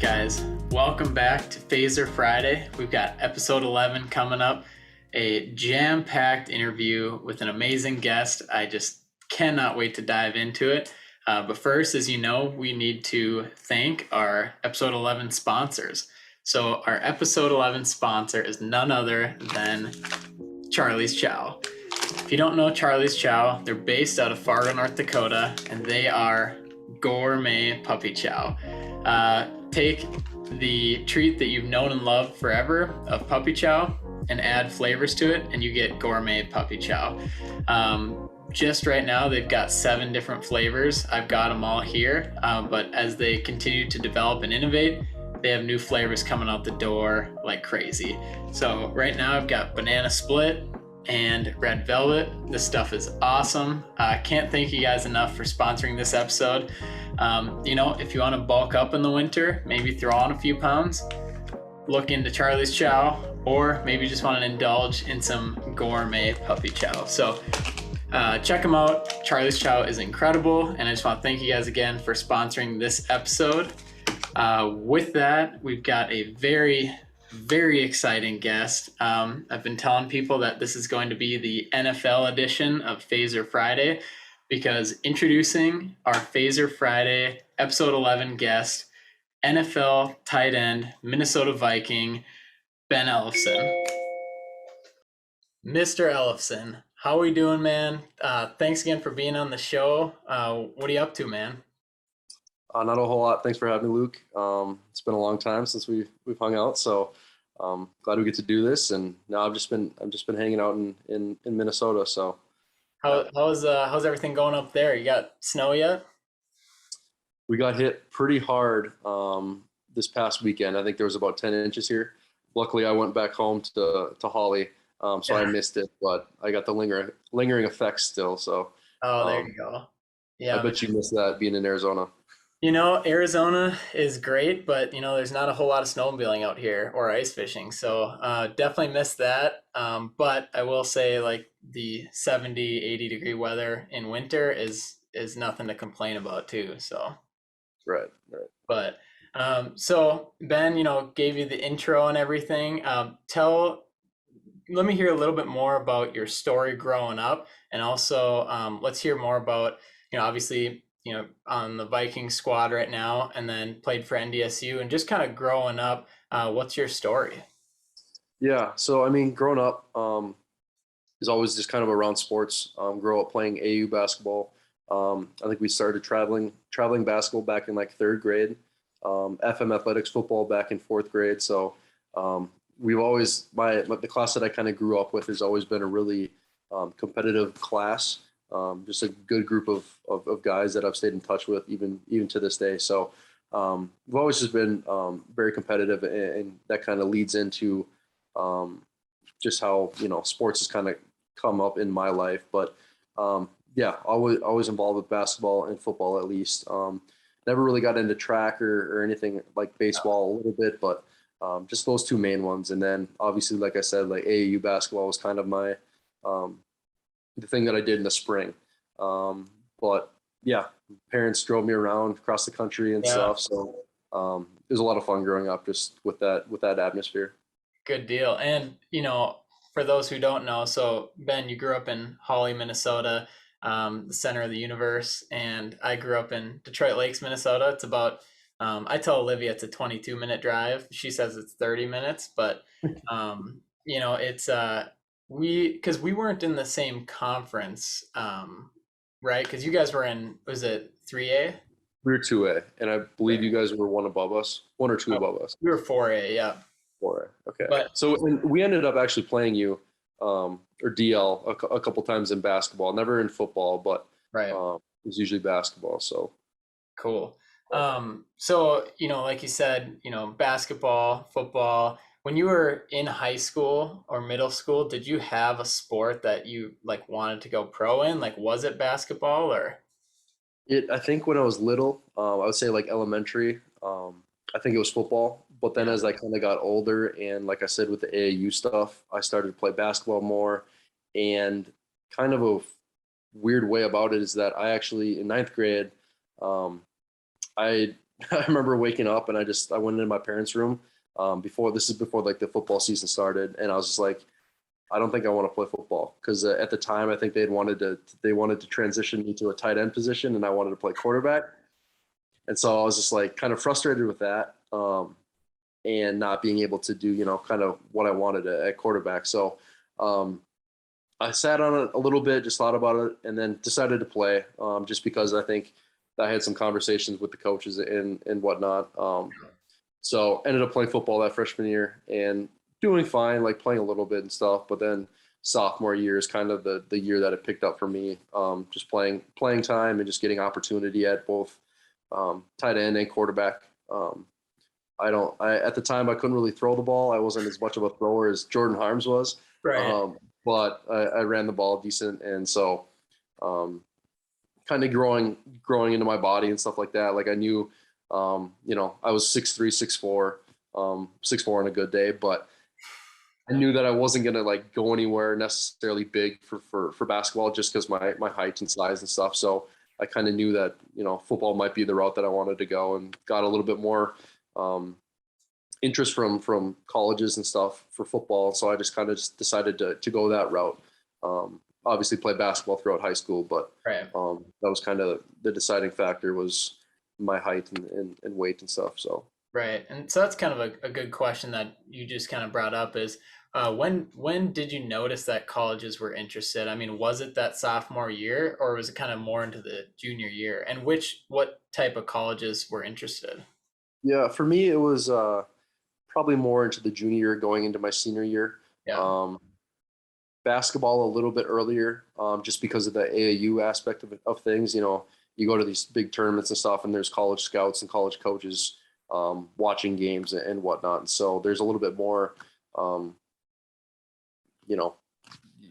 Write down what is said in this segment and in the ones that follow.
guys, welcome back to Phaser Friday. We've got episode 11 coming up, a jam-packed interview with an amazing guest. I just cannot wait to dive into it. But first, as you know, we need to thank our episode 11 sponsors. So our episode 11 sponsor is none other than Charlie's Chow. If you don't know Charlie's Chow, they're based out of Fargo, North Dakota, and they are gourmet puppy chow. Take the treat that you've known and loved forever of puppy chow and add flavors to it, and you get gourmet puppy chow. Just right now, they've got 7 different flavors. I've got them all here, but as they continue to develop and innovate, they have new flavors coming out the door like crazy. So right now I've got banana split and red velvet. This stuff is awesome. I can't thank you guys enough for sponsoring this episode. If you want to bulk up in the winter, maybe throw on a few pounds, look into Charlie's Chow, or maybe just want to indulge in some gourmet puppy chow. So check them out. Charlie's Chow is incredible, and I just want to thank you guys again for sponsoring this episode. With that, we've got a very, very exciting guest. I've been telling people that this is going to be the NFL edition of Phaser Friday, because introducing our Phaser Friday episode 11 guest, NFL tight end, Minnesota Viking, Ben Ellefson. Mr. Ellefson, how are we doing, man? Thanks again for being on the show. What are you up to, man? Not a whole lot. Thanks for having me, Luke. It's been a long time since we've hung out, so glad we get to do this. And now I've just been hanging out in Minnesota. So how's everything going up there? You got snow yet? We got hit pretty hard this past weekend. I think there was about 10 inches here. Luckily, I went back home to Hawley, so I missed it, but I got the lingering effects still. So there you go. Yeah, I bet you missed that being in Arizona. Arizona is great, but, there's not a whole lot of snowmobiling out here or ice fishing. So definitely missed that. But I will say, like, the 70, 80 degree weather in winter is nothing to complain about too. So. Right. But so Ben, gave you the intro and everything. Let me hear a little bit more about your story growing up. And also let's hear more about, obviously, on the Viking squad right now, and then played for NDSU, and just kind of growing up. What's your story? Yeah. So, I mean, growing up is always just kind of around sports. Grow up playing AU basketball. I think we started traveling basketball back in like 3rd grade. FM athletics football back in 4th grade. So we've always, the class that I kind of grew up with has always been a really competitive class. Just a good group of guys that I've stayed in touch with even to this day. So we've always just been very competitive, and that kind of leads into just how sports has kind of come up in my life. But always involved with basketball and football at least. Never really got into track or anything like baseball a little bit, but just those 2 main ones. And then obviously, like I said, like AAU basketball was kind of my the thing that I did in the spring. But yeah, parents drove me around across the country and stuff. So it was a lot of fun growing up just with that atmosphere. Good deal. And, for those who don't know, so Ben, you grew up in Hawley, Minnesota, the center of the universe. And I grew up in Detroit Lakes, Minnesota. It's about, I tell Olivia it's a 22-minute drive. She says it's 30 minutes, but, it's, because we weren't in the same conference, right? Because you guys were in, was it 3A? We were 2A, and I believe you guys were one or two above us. We were 4A, yeah. 4A, okay. So we ended up actually playing you, or DL, a couple times in basketball. Never in football, but right. It was usually basketball. So cool. So like you said, basketball, football. When you were in high school or middle school, did you have a sport that you like wanted to go pro in? Like, was it basketball or? I think when I was little, I would say like elementary, I think it was football. But then as I kind of got older, and like I said, with the AAU stuff, I started to play basketball more. And kind of a weird way about it is that I actually, in 9th grade, I I remember waking up and I went into my parents' room before like the football season started, and I was just like, I don't think I want to play football because at the time I think they wanted to transition me to a tight end position, and I wanted to play quarterback, and so I was just like kind of frustrated with that, and not being able to do kind of what I wanted at quarterback. So um, I sat on it a little bit, just thought about it, and then decided to play just because I think I had some conversations with the coaches and whatnot. So ended up playing football that freshman year and doing fine, like playing a little bit and stuff. But then sophomore year is kind of the year that it picked up for me, just playing time and just getting opportunity at both tight end and quarterback. At the time I couldn't really throw the ball. I wasn't as much of a thrower as Jordan Harms was, Right. but I ran the ball decent, and so kind of growing into my body and stuff like that. Like I knew, I was 6'3", 6'4", 6'4" on a good day, but I knew that I wasn't gonna like go anywhere necessarily big for basketball just because my height and size and stuff. So I kind of knew that football might be the route that I wanted to go, and got a little bit more interest from colleges and stuff for football. So I just kind of just decided to go that route. Obviously played basketball throughout high school, but Right. that was kind of the deciding factor was my height and weight and stuff. So Right. And so that's kind of a good question that you just kind of brought up is when did you notice that colleges were interested? I mean, was it that sophomore year or was it kind of more into the junior year? And what type of colleges were interested? yeah, for me it was probably more into the junior year going into my senior year. Yeah. Um, Basketball a little bit earlier, just because of the AAU aspect of things. You go to these big tournaments and stuff, and there's college scouts and college coaches watching games and whatnot. And so there's a little bit more, um, you know,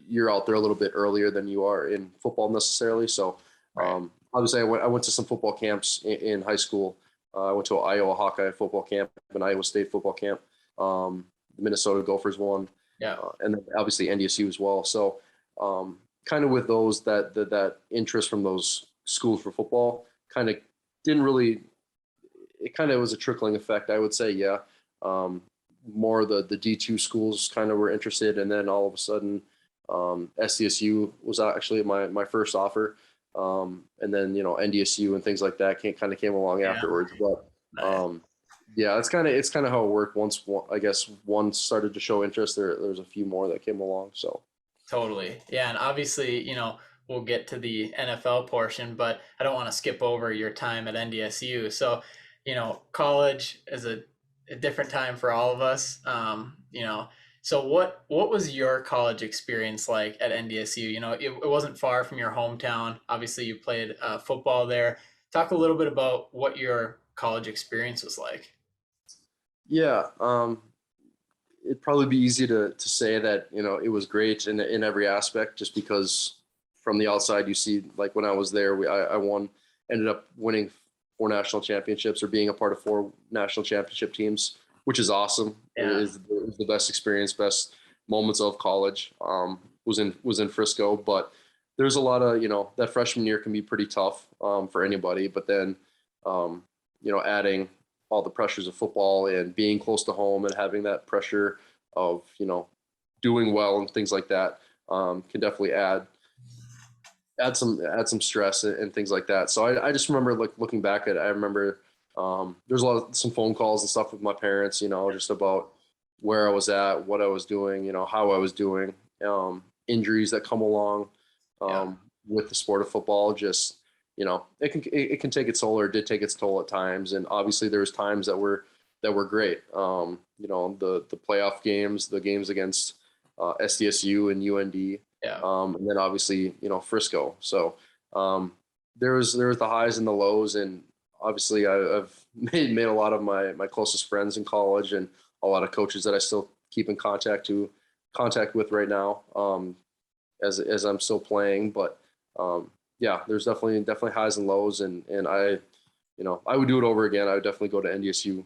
you're out there a little bit earlier than you are in football necessarily. So Right. obviously, I went to some football camps in high school. I went to an Iowa Hawkeye football camp, an Iowa State football camp. The Minnesota Gophers won, Yeah. and then obviously NDSU as well. So kind of with those that interest from those schools for football kind of didn't really. It kind of was a trickling effect, I would say. Yeah, more the D2 schools kind of were interested, and then all of a sudden, SDSU was actually my first offer, and then NDSU and things like that kind of came along Yeah. afterwards. But Nice. yeah, it's kind of how it worked. I guess one started to show interest, there's a few more that came along. So Totally. Yeah. And obviously, we'll get to the NFL portion, but I don't want to skip over your time at NDSU. So, college is a different time for all of us. So what was your college experience like at NDSU? It wasn't far from your hometown. Obviously, you played football there. Talk a little bit about what your college experience was like. yeah, it'd probably be easy to say that it was great in every aspect, just because from the outside you see, like when I was there, I ended up winning 4 national championships or being a part of 4 national championship teams, which is awesome. It Yeah. is the best experience, best moments of college. Was in Frisco, but there's a lot of that freshman year can be pretty tough for anybody, but then adding all the pressures of football and being close to home and having that pressure of doing well and things like that can definitely add some stress and things like that. So I just remember like looking back at it, I remember there's some phone calls and stuff with my parents, just about where I was at, what I was doing, how I was doing, injuries that come along Yeah. with the sport of football. Just it can take its toll, or it did take its toll at times, and obviously there was times that were great. The playoff games, the games against SDSU and UND, Yeah. and then obviously Frisco. So there was the highs and the lows, and obviously I've made a lot of my closest friends in college, and a lot of coaches that I still keep in contact with right now, as I'm still playing. But yeah, there's definitely highs and lows, and I would do it over again. I would definitely go to NDSU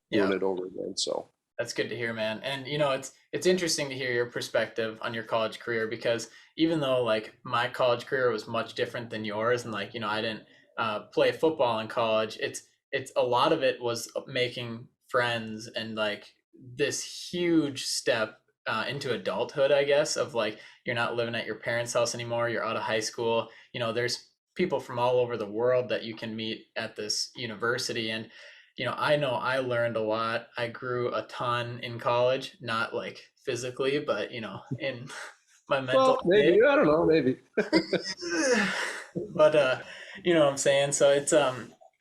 doing Yeah. it over again. So That's good to hear, man. And it's interesting to hear your perspective on your college career because even though like my college career was much different than yours, and like I didn't play football in college, it's a lot of it was making friends and like this huge step into adulthood, I guess, of like you're not living at your parents' house anymore. You're out of high school. There's people from all over the world that you can meet at this university. And, I know I learned a lot. I grew a ton in college, not like physically, but, in my mental Well, maybe, state. I don't know, maybe. But what I'm saying? So it's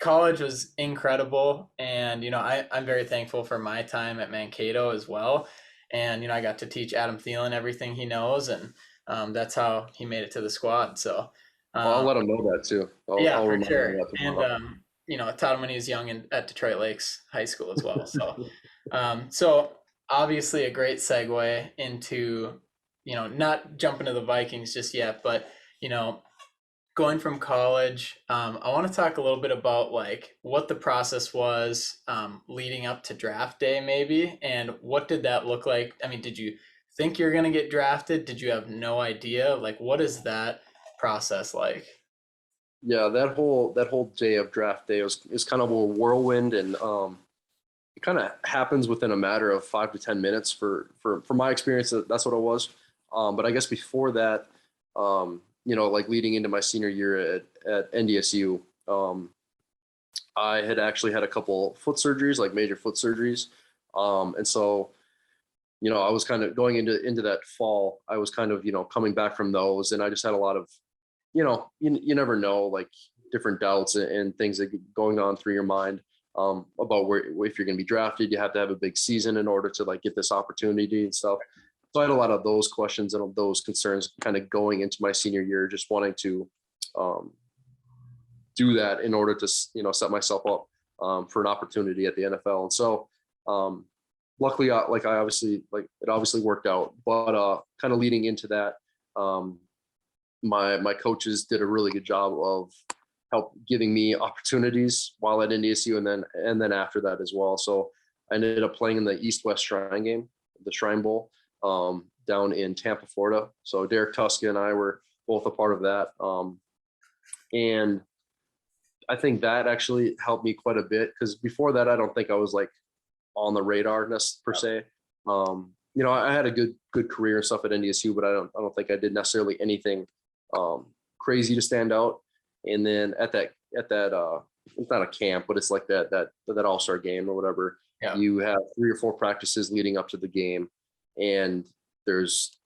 college was incredible, and I'm very thankful for my time at Mankato as well. And I got to teach Adam Thielen everything he knows, and that's how he made it to the squad. So I'll um, let him know that too. yeah, I'll for remind him sure. of that And tomorrow. I taught him when he was young at Detroit Lakes High School as well. So obviously a great segue into not jumping to the Vikings just yet, but you know going from college, I want to talk a little bit about like what the process was leading up to draft day, maybe, and what did that look like? I mean, did you think you're going to get drafted? Did you have no idea? Like, what is that process like? Yeah, that whole day of draft day is kind of a whirlwind, and it kind of happens within a matter of 5 to 10 minutes. For my experience, that's what it was. But I guess before that, like leading into my senior year at NDSU, I had actually had a couple foot surgeries, like major foot surgeries, and so I was kind of going into that fall. I was kind of coming back from those, and I just had a lot of you never know, like different doubts and things that going on through your mind about where if you're going to be drafted. You have to have a big season in order to like get this opportunity and stuff. So I had a lot of those questions and those concerns kind of going into my senior year, just wanting to um, do that in order to set myself up for an opportunity at the NFL. And so luckily, I obviously like it obviously worked out, but kind of leading into that. My coaches did a really good job of help giving me opportunities while at NDSU, and then after that as well. So I ended up playing in the East-West Shrine game, the Shrine Bowl, down in Tampa, Florida. So Derek Tuska and I were both a part of that, and I think that actually helped me quite a bit because before that, I don't think I was like on the radar per se. I had a good career and stuff at NDSU, but I don't think I did necessarily anything crazy to stand out. And then at that it's not a camp, but it's like that all-star game or whatever. Yeah. You have 3 or 4 practices leading up to the game, and there's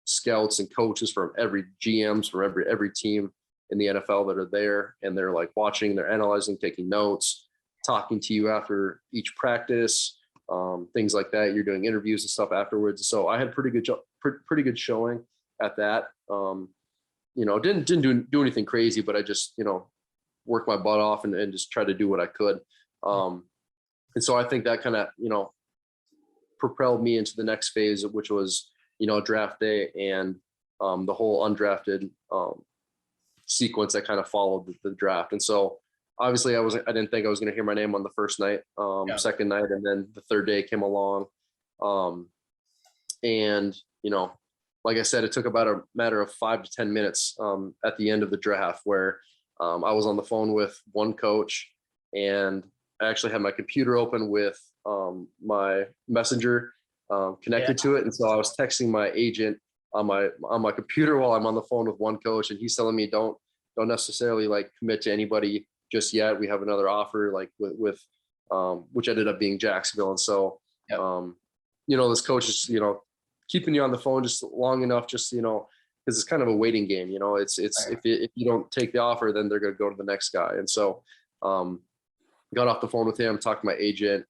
scouts and coaches from every GMs from every team in the NFL that are there, and they're like watching, they're analyzing, taking notes, talking to you after each practice, things like that. You're doing interviews and stuff afterwards. So I had pretty good showing at that. Didn't do anything crazy, but I just worked my butt off and just tried to do what I could. And so I think that kind of propelled me into the next phase, which was draft day and the whole undrafted sequence that kind of followed the draft. And so obviously I didn't think I was going to hear my name on the first night, second night, and then the third day came along. And like I said, it took about a matter of 5 to 10 minutes at the end of the draft where I was on the phone with one coach, and I actually had my computer open with my messenger connected to it. And so I was texting my agent on my computer while I'm on the phone with one coach, and he's telling me don't necessarily like commit to anybody just yet. We have another offer like with which ended up being Jacksonville. And so this coach is keeping you on the phone just long enough, just because it's kind of a waiting game. It's right. If you don't take the offer, then they're going to go to the next guy. And so got off the phone with him, talked to my agent.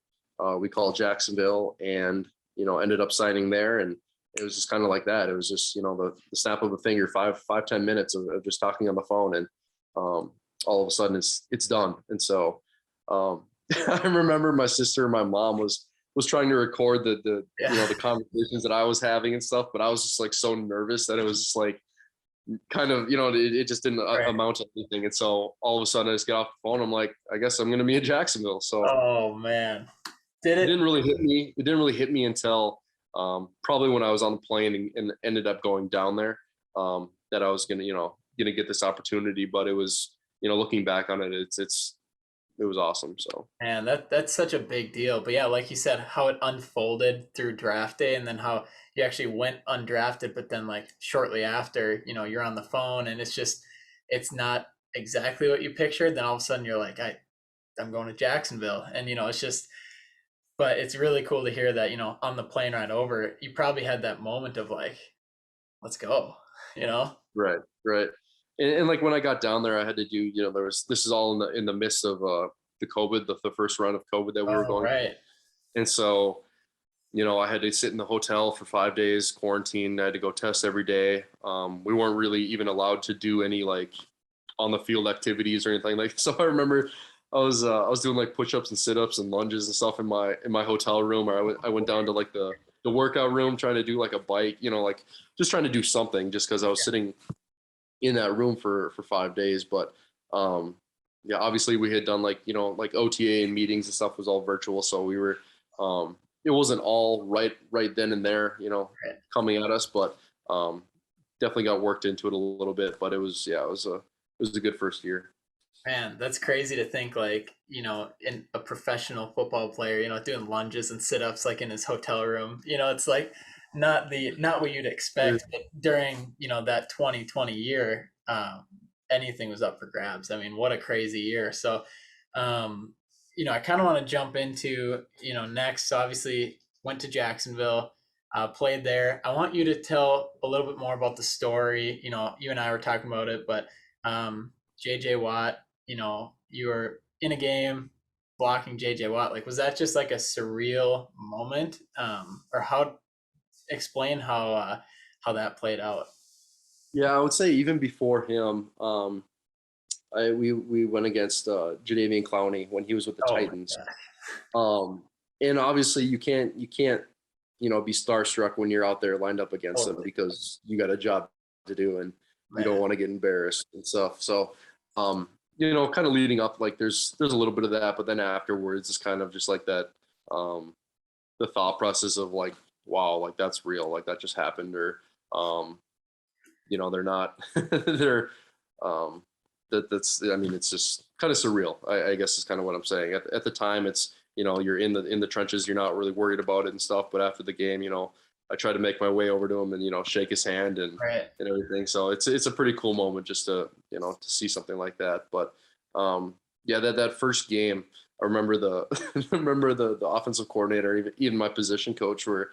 We called Jacksonville, and ended up signing there. And it was just kind of like that. It was just the snap of a finger, 5-10 minutes of just talking on the phone, and all of a sudden it's done. And so I remember my sister and my mom was trying to record the conversations that I was having and stuff, but I was just like so nervous that it was just like kind of it just didn't amount to anything. And so all of a sudden I just get off the phone. I'm like, I guess I'm gonna be in Jacksonville. So oh man, it didn't really hit me. It didn't really hit me until probably when I was on the plane and ended up going down there, that I was gonna get this opportunity. But it was looking back on it, it's it was awesome. So And that's such a big deal. But yeah, like you said, how it unfolded through draft day and then how you actually went undrafted, but then like shortly after, you're on the phone and it's not exactly what you pictured. Then all of a sudden you're like, I'm going to Jacksonville. And it's just but it's really cool to hear that, on the plane ride over, you probably had that moment of like, let's go, you know? right, right. And like when I got down there, I had to do, this is all in the midst of the COVID, the first round of COVID that we were Oh, going through. right. And so, I had to sit in the hotel for 5 days, quarantine. I had to go test every day. We weren't really even allowed to do any like on the field activities or anything like. So I remember I was doing like push-ups and sit-ups and lunges and stuff in my hotel room. Or I went down to like the workout room trying to do like a bike, like just trying to do something just because I was sitting in that room for 5 days. But um, yeah, obviously we had done like like OTA and meetings and stuff was all virtual, so we were it wasn't all right then and there, Right. coming at us, but definitely got worked into it a little bit. But it was a good first year. Man, that's crazy to think like, in a professional football player, doing lunges and sit-ups like in his hotel room. It's like not what you'd expect, but during, that 2020 year, anything was up for grabs. I mean, what a crazy year. So, I kind of want to jump into, next. So obviously went to Jacksonville, played there. I want you to tell a little bit more about the story. You and I were talking about it, but JJ Watt, you were in a game blocking JJ Watt. Like, was that just like a surreal moment? Or explain how that played out? Yeah, I would say even before him, we went against Jadeveon Clowney when he was with the Oh my Titans. God. Um, and obviously you can't be starstruck when you're out there lined up against them Totally, because you got a job to do and you don't man. want to get embarrassed and stuff. So, kind of leading up, like there's a little bit of that, but then afterwards it's kind of just like that, the thought process of like, wow, like that's real, like that just happened, or um, they're not, they're, um, that's, I mean, it's just kind of surreal. I guess is kind of what I'm saying. At the time, it's you're in the trenches, you're not really worried about it and stuff. But after the game, I try to make my way over to him and shake his hand Right. and everything. So it's a pretty cool moment just to to see something like that. But yeah, that first game, I remember remember the offensive coordinator, even my position coach, were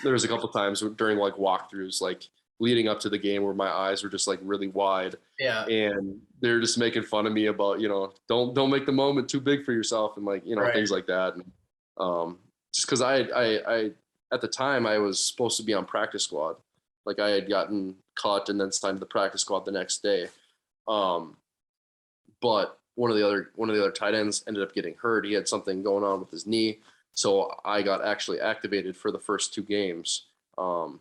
there was a couple times during like walkthroughs, like leading up to the game, where my eyes were just like really wide, Yeah. and they're just making fun of me about don't make the moment too big for yourself, and like Right. things like that. And just because I at the time I was supposed to be on practice squad, like I had gotten cut and then signed to the practice squad the next day. Um, but one of the other tight ends ended up getting hurt. He had something going on with his knee, so I got actually activated for the first two games. Um,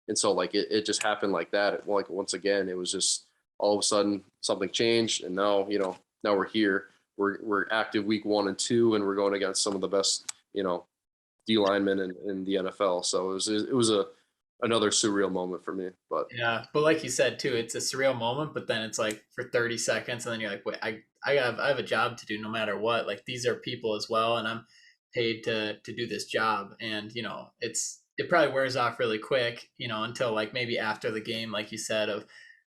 and so like it just happened like that. Like once again, it was just all of a sudden something changed, and now we're here. We're active week 1 and 2, and we're going against some of the best D linemen in the NFL. So it was another surreal moment for me. But Yeah, but like you said too, it's a surreal moment, but then it's like for 30 seconds and then you're like, wait, I have a job to do no matter what. Like these are people as well and I'm paid to do this job. And it probably wears off really quick, until like maybe after the game, like you said, of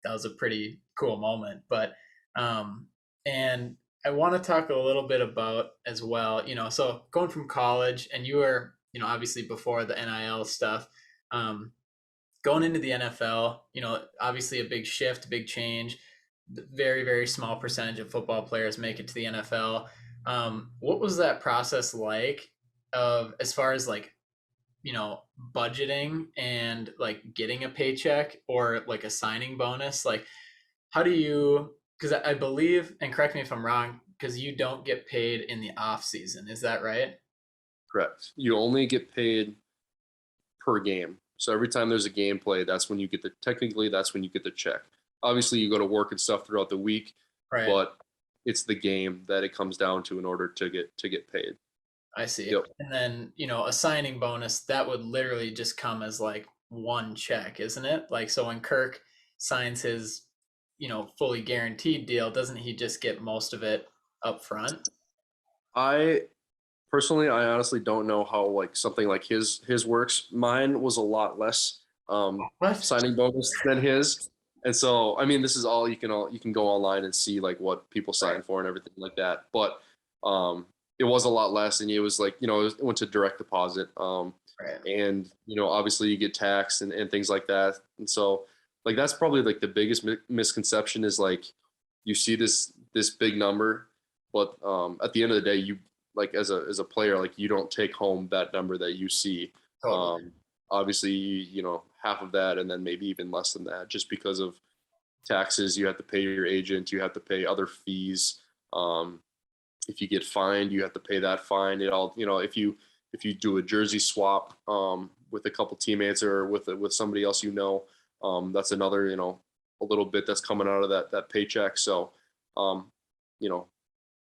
that was a pretty cool moment. But and I want to talk a little bit about as well, so going from college and you were, obviously before the NIL stuff. Um, Going into the NFL, obviously a big shift, a big change. Very, very small percentage of football players make it to the NFL. What was that process like of as far as like, budgeting and like getting a paycheck or like a signing bonus? Like, how do you, because I believe, and correct me if I'm wrong, because you don't get paid in the off season. Is that right? correct, you only get paid per game. So every time there's a game play, that's when you get the check. Obviously, you go to work and stuff throughout the week, Right. but it's the game that it comes down to in order to get paid. I see. Yep. And then, a signing bonus that would literally just come as like one check, isn't it? Like, so when Kirk signs his, fully guaranteed deal, doesn't he just get most of it up front? I personally, I honestly don't know how like something like his works. Mine was a lot less What? signing bonus than his. And so, I mean, this is all you can go online and see like what people sign Right. for and everything like that. But it was a lot less, and it was like it went to direct deposit. Right. And obviously you get taxed and things like that. And so, like that's probably like the biggest misconception is like you see this big number, but at the end of the day, you like as a player, like you don't take home that number that you see. Totally. Um, Obviously, half of that, and then maybe even less than that, just because of taxes. You have to pay your agent. You have to pay other fees. Um, if you get fined, you have to pay that fine. It all, if you do a jersey swap with a couple teammates or with somebody else, that's another, a little bit that's coming out of that paycheck. So, um, you know,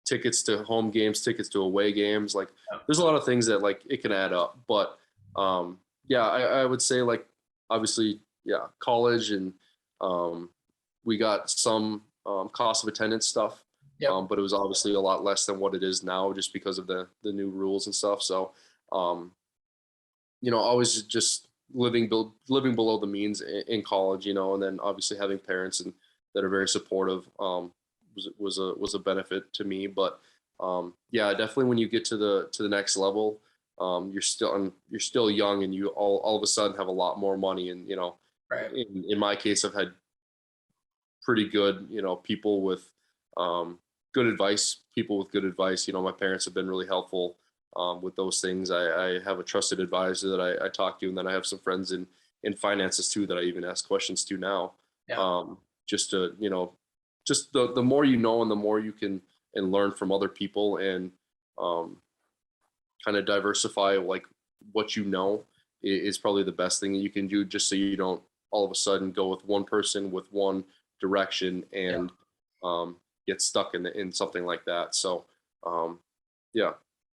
tickets to home games, tickets to away games, like there's a lot of things that like it can add up. But yeah, I would say like obviously, yeah, college and um, we got some cost of attendance stuff. Yep. But it was obviously a lot less than what it is now just because of the new rules and stuff. So, um, always just living below the means in college, and then obviously having parents and that are very supportive was a benefit to me. But yeah, definitely when you get to the next level, you're still young and you all of a sudden have a lot more money. And Right. in my case, I've had pretty good people with good advice. People with good advice. My parents have been really helpful with those things. I have a trusted advisor that I talk to, and then I have some friends in finances too that I even ask questions to now. Yeah. Just to just the more you know and the more you can and learn from other people and um, kind of diversify like what is probably the best thing that you can do, just so you don't all of a sudden go with one person with one direction and get stuck in something like that. So yeah.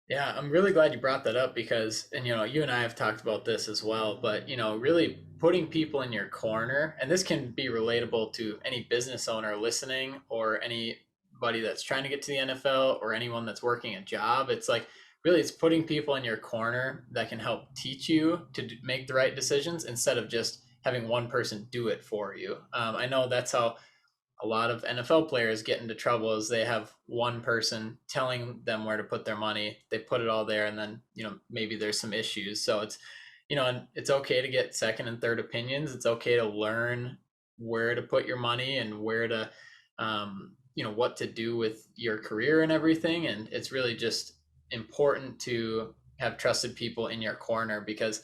Yeah, I'm really glad you brought that up because, and you and I have talked about this as well, but really putting people in your corner, and this can be relatable to any business owner listening or anybody that's trying to get to the NFL or anyone that's working a job. It's like really it's putting people in your corner that can help teach you to make the right decisions instead of just having one person do it for you. I know that's how a lot of NFL players get into trouble is they have one person telling them where to put their money. They put it all there, and then maybe there's some issues. So it's and it's okay to get second and third opinions. It's okay to learn where to put your money and where to what to do with your career and everything. And it's really just important to have trusted people in your corner because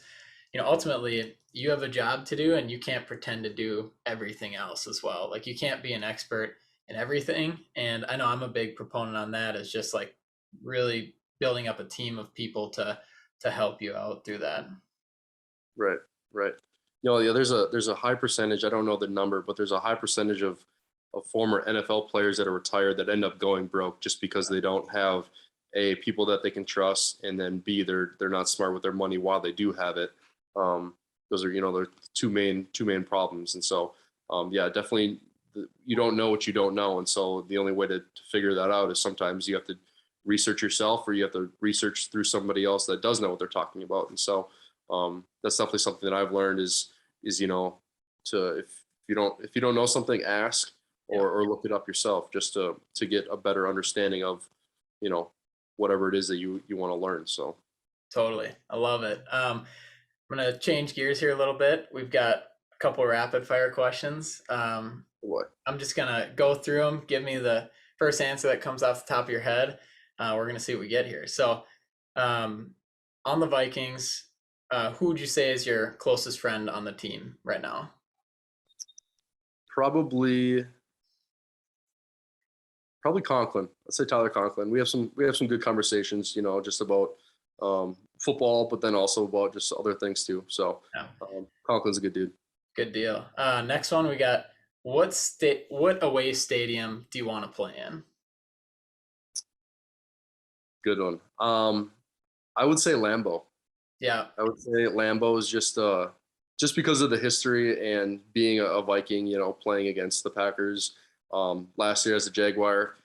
ultimately you have a job to do and you can't pretend to do everything else as well. Like you can't be an expert in everything. And I know I'm a big proponent on that is just like really building up a team of people to help you out through that. Right. Right. Yeah, there's a high percentage, I don't know the number, but there's a high percentage of former NFL players that are retired that end up going broke just because they don't have A, people that they can trust, and then B, they're not smart with their money while they do have it. Those are they're two main problems. And so yeah, definitely you don't know what you don't know, and so the only way to figure that out is sometimes you have to research yourself or you have to research through somebody else that does know what they're talking about. And so that's definitely something that I've learned is to if you don't know something, ask or look it up yourself just to get a better understanding of whatever it is that you want to learn. So Totally. I love it. I'm going to change gears here a little bit. We've got a couple of rapid fire questions. what? I'm just going to go through them. Give me the first answer that comes off the top of your head. We're going to see what we get here. So, on the Vikings, who would you say is your closest friend on the team right now? Probably Conklin. Let's say Tyler Conklin. We have some good conversations, just about football, but then also about just other things too. So Yeah. Conklin's a good dude. Good deal. Next one, we got what away stadium do you want to play in? Good one. I would say Lambeau. Yeah. I would say Lambeau is just because of the history and being a Viking, playing against the Packers last year as a Jaguar.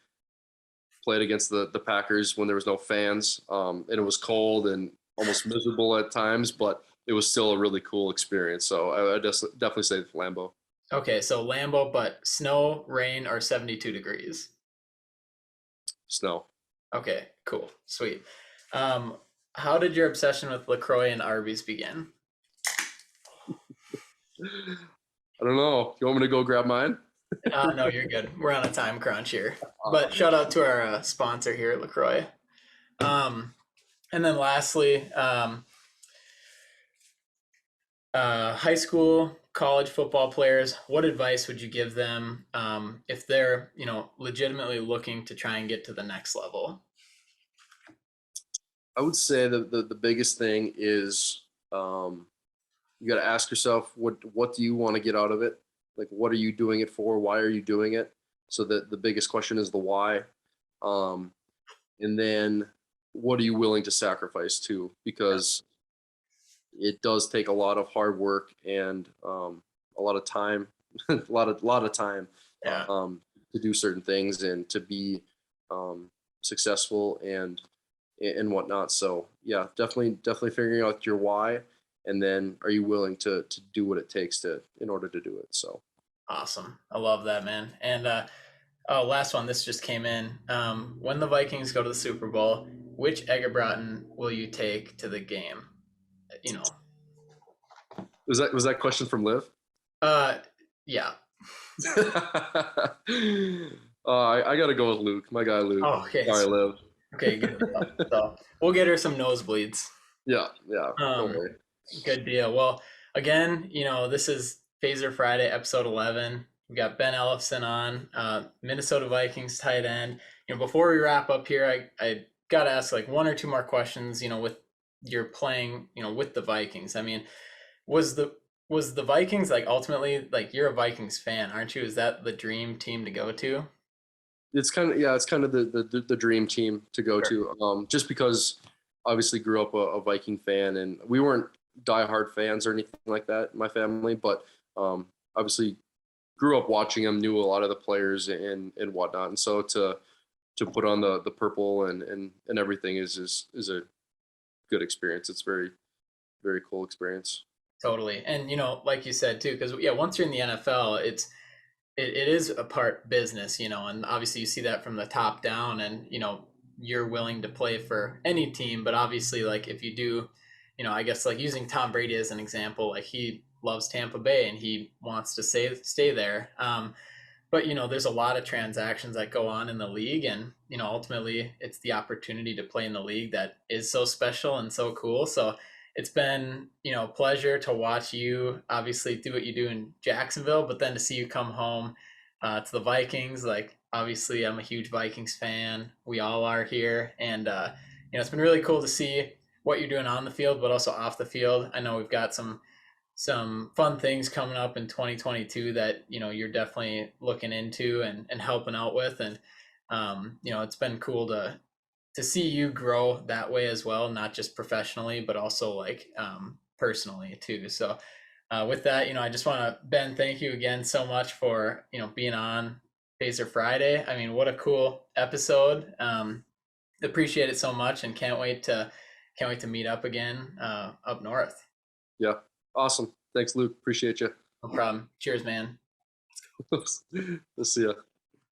played against the Packers when there was no fans, and it was cold and almost miserable at times, but it was still a really cool experience. So I just definitely say Lambeau. Okay, so Lambeau, but snow, rain, or 72 degrees. Snow. Okay, cool, sweet. How did your obsession with LaCroix and Arby's begin? I don't know. You want me to go grab mine? No, you're good. We're on a time crunch here. But shout out to our sponsor here at LaCroix. And then lastly, high school, college football players, what advice would you give them if they're, legitimately looking to try and get to the next level? I would say that the biggest thing is you got to ask yourself, what do you want to get out of it? Like, what are you doing it for? Why are you doing it? So that the biggest question is the why. And then what are you willing to sacrifice to? Because it does take a lot of hard work and a lot of time, a lot of time Yeah. To do certain things and to be successful and whatnot. So yeah, definitely figuring out your why, and then are you willing to do what it takes in order to do it. So Awesome. I love that, man. And last one, this just came in. When the Vikings go to the Super Bowl, which Eggebraaten will you take to the game? was that question from Liv? Yeah. I gotta go with Luke, my guy Luke. Oh, okay. Sorry, Liv. Okay, good. So we'll get her some nosebleeds. Yeah. Don't worry. Good deal. Well, again, this is Phaser Friday, episode 11. We got Ben Ellefson on, Minnesota Vikings tight end. Before we wrap up here, I got to ask like one or two more questions, with your playing, with the Vikings. I mean, was the Vikings like ultimately, like, you're a Vikings fan, aren't you? Is that the dream team to go to? It's kind of the dream team to go to, just because obviously grew up a Viking fan, and we weren't diehard fans or anything like that in my family, but obviously grew up watching them, knew a lot of the players and whatnot, and so to put on the purple and everything is a good experience. It's very, very cool experience. Totally. And like you said too, because once you're in the NFL, it is a part business, and obviously you see that from the top down, and you're willing to play for any team, but obviously, like, if you do, I guess, like, using Tom Brady as an example, like, he loves Tampa Bay and he wants to stay there. But there's a lot of transactions that go on in the league, and ultimately it's the opportunity to play in the league that is so special and so cool. So it's been pleasure to watch you obviously do what you do in Jacksonville, but then to see you come home to the Vikings. Like, obviously I'm a huge Vikings fan, we all are here, and it's been really cool to see what you're doing on the field but also off the field. I know we've got some fun things coming up in 2022 that you're definitely looking into and helping out with, and it's been cool to see you grow that way as well, not just professionally but also like personally too. So with that, I just want to, Ben, thank you again so much for being on Phaser Friday. I mean, what a cool episode. Appreciate it so much, and can't wait to meet up again up north. Yeah. Awesome. Thanks, Luke. Appreciate you. No problem. Cheers, man. Let's see ya.